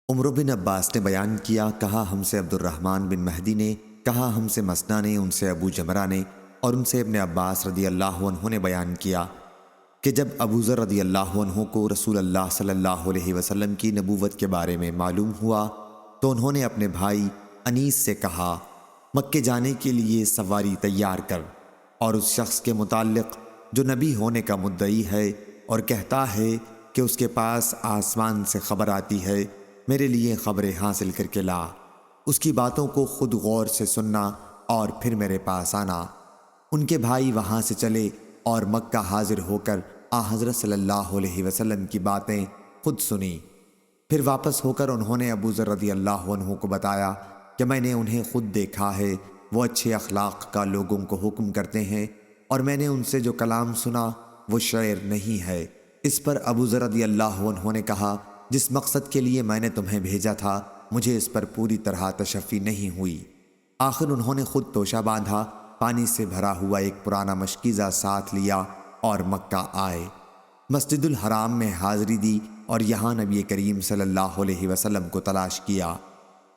عمر بن عباس نے بیان کیا، کہا ہم سے عبد الرحمن بن مہدی نے، کہا ہم سے مسنا نے، ان سے ابو جمرہ نے، اور ان سے ابن عباس رضی اللہ عنہ نے بیان کیا کہ جب ابو ذر رضی اللہ عنہ کو رسول اللہ صلی اللہ علیہ وسلم کی نبوت کے بارے میں معلوم ہوا تو انہوں نے اپنے بھائی انیس سے کہا، مکے جانے کے لیے سواری تیار کر، اور اس شخص کے متعلق جو نبی ہونے کا مدعی ہے اور کہتا ہے کہ اس کے پاس آسمان سے خبر آتی ہے، میرے لیے خبریں حاصل کر کے لا، اس کی باتوں کو خود غور سے سننا اور پھر میرے پاس آنا۔ ان کے بھائی وہاں سے چلے اور مکہ حاضر ہو کر حضرت صلی اللہ علیہ وسلم کی باتیں خود سنی۔ پھر واپس ہو کر انہوں نے ابو ذر رضی اللہ عنہ کو بتایا کہ میں نے انہیں خود دیکھا ہے، وہ اچھے اخلاق کا لوگوں کو حکم کرتے ہیں، اور میں نے ان سے جو کلام سنا وہ شعر نہیں ہے۔ اس پر ابو ذر رضی اللہ عنہ نے کہا، جس مقصد کے لیے میں نے تمہیں بھیجا تھا مجھے اس پر پوری طرح تشفی نہیں ہوئی۔ آخر انہوں نے خود توشہ باندھا، پانی سے بھرا ہوا ایک پرانا مشکیزہ ساتھ لیا اور مکہ آئے، مسجد الحرام میں حاضری دی اور یہاں نبی کریم صلی اللہ علیہ وسلم کو تلاش کیا۔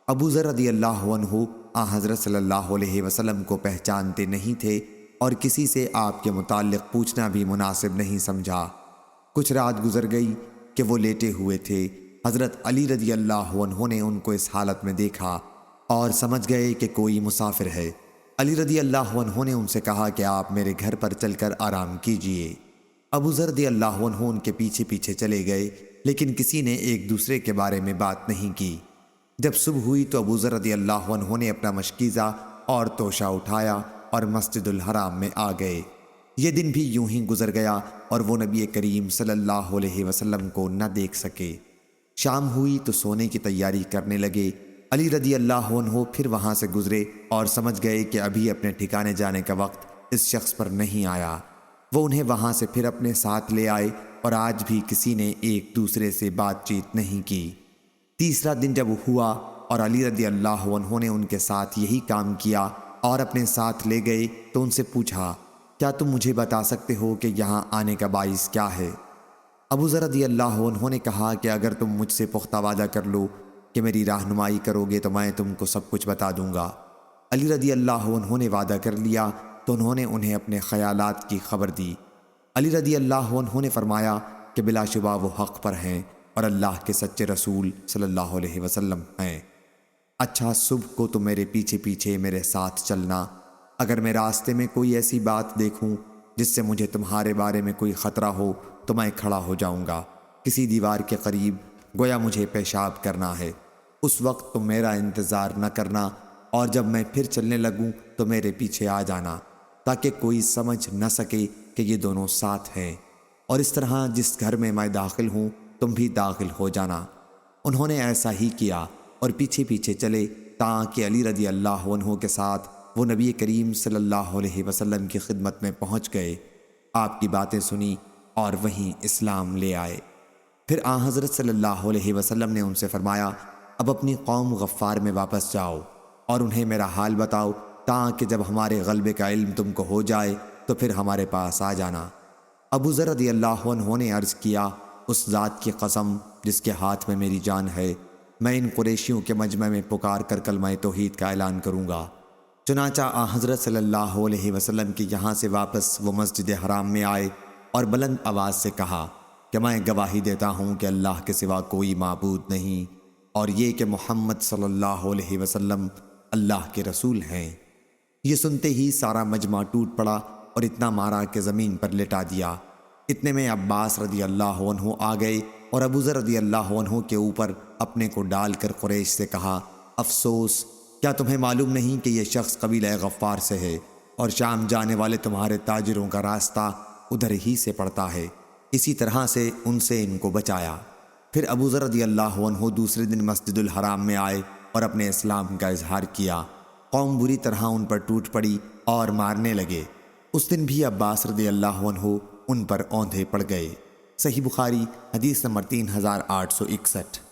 ابو ذر رضی اللہ عنہ حضرت صلی اللہ علیہ وسلم کو پہچانتے نہیں تھے اور کسی سے آپ کے متعلق پوچھنا بھی مناسب نہیں سمجھا۔ کچھ رات گزر گئی کہ وہ لیٹے ہوئے تھے، حضرت علی رضی اللہ عنہ نے ان کو اس حالت میں دیکھا اور سمجھ گئے کہ کوئی مسافر ہے۔ علی رضی اللہ عنہ نے ان سے کہا کہ آپ میرے گھر پر چل کر آرام کیجئے۔ ابو ذر رضی اللہ عنہ ان کے پیچھے پیچھے چلے گئے، لیکن کسی نے ایک دوسرے کے بارے میں بات نہیں کی۔ جب صبح ہوئی تو ابو ذر رضی اللہ عنہ نے اپنا مشکیزہ اور توشہ اٹھایا اور مسجد الحرام میں آ گئے۔ یہ دن بھی یوں ہی گزر گیا اور وہ نبی کریم صلی اللہ علیہ وسلم کو نہ دیکھ سکے۔ شام ہوئی تو سونے کی تیاری کرنے لگے۔ علی رضی اللہ عنہ پھر وہاں سے گزرے اور سمجھ گئے کہ ابھی اپنے ٹھکانے جانے کا وقت اس شخص پر نہیں آیا۔ وہ انہیں وہاں سے پھر اپنے ساتھ لے آئے اور آج بھی کسی نے ایک دوسرے سے بات چیت نہیں کی۔ تیسرا دن جب ہوا اور علی رضی اللہ عنہ نے ان کے ساتھ یہی کام کیا اور اپنے ساتھ لے گئے تو ان سے پوچھا، کیا تم مجھے بتا سکتے ہو کہ یہاں آنے کا باعث کیا ہے؟ ابو ذر رضی اللہ عنہ نے کہا کہ اگر تم مجھ سے پختہ وعدہ کر لو کہ میری رہنمائی کرو گے تو میں تم کو سب کچھ بتا دوں گا۔ علی رضی اللہ عنہ نے وعدہ کر لیا تو انہوں نے انہیں اپنے خیالات کی خبر دی۔ علی رضی اللہ عنہ نے فرمایا کہ بلا شبہ وہ حق پر ہیں اور اللہ کے سچے رسول صلی اللہ علیہ وسلم ہیں۔ اچھا، صبح کو تم میرے پیچھے پیچھے میرے ساتھ چلنا، اگر میں راستے میں کوئی ایسی بات دیکھوں جس سے مجھے تمہارے بارے میں کوئی خطرہ ہو تو میں کھڑا ہو جاؤں گا کسی دیوار کے قریب، گویا مجھے پیشاب کرنا ہے۔ اس وقت تم میرا انتظار نہ کرنا، اور جب میں پھر چلنے لگوں تو میرے پیچھے آ جانا تاکہ کوئی سمجھ نہ سکے کہ یہ دونوں ساتھ ہیں، اور اس طرح جس گھر میں میں داخل ہوں تم بھی داخل ہو جانا۔ انہوں نے ایسا ہی کیا اور پیچھے پیچھے چلے تاکہ علی رضی اللہ عنہ کے ساتھ وہ نبی کریم صلی اللہ علیہ وسلم کی خدمت میں پہنچ گئے، آپ کی باتیں سنی اور وہیں اسلام لے آئے۔ پھر حضرت صلی اللہ علیہ وسلم نے ان سے فرمایا، اب اپنی قوم غفار میں واپس جاؤ اور انہیں میرا حال بتاؤ تاکہ جب ہمارے غلبے کا علم تم کو ہو جائے تو پھر ہمارے پاس آ جانا۔ ابو ذر رضی اللہ عنہ نے عرض کیا، اس ذات کی قسم جس کے ہاتھ میں میری جان ہے، میں ان قریشیوں کے مجمع میں پکار کر کلمہ توحید کا اعلان کروں گا۔ چنانچہ حضرت صلی اللہ علیہ وسلم کے یہاں سے واپس وہ مسجد حرام میں آئے اور بلند آواز سے کہا کہ میں گواہی دیتا ہوں کہ اللہ کے سوا کوئی معبود نہیں، اور یہ کہ محمد صلی اللہ علیہ وسلم اللہ کے رسول ہیں۔ یہ سنتے ہی سارا مجمع ٹوٹ پڑا اور اتنا مارا کہ زمین پر لٹا دیا۔ اتنے میں عباس رضی اللہ عنہ آ گئے اور ابو ذر رضی اللہ عنہ کے اوپر اپنے کو ڈال کر قریش سے کہا، افسوس، کیا تمہیں معلوم نہیں کہ یہ شخص قبیلہ غفار سے ہے اور شام جانے والے تمہارے تاجروں کا راستہ ادھر ہی سے پڑتا ہے؟ اسی طرح سے ان کو بچایا۔ پھر ابو ذر رضی اللہ عنہ دوسرے دن مسجد الحرام میں آئے اور اپنے اسلام کا اظہار کیا۔ قوم بری طرح ان پر ٹوٹ پڑی اور مارنے لگے۔ اس دن بھی عباس رضی اللہ عنہ ان پر اوندھے پڑ گئے۔ صحیح بخاری حدیث نمبر 3861۔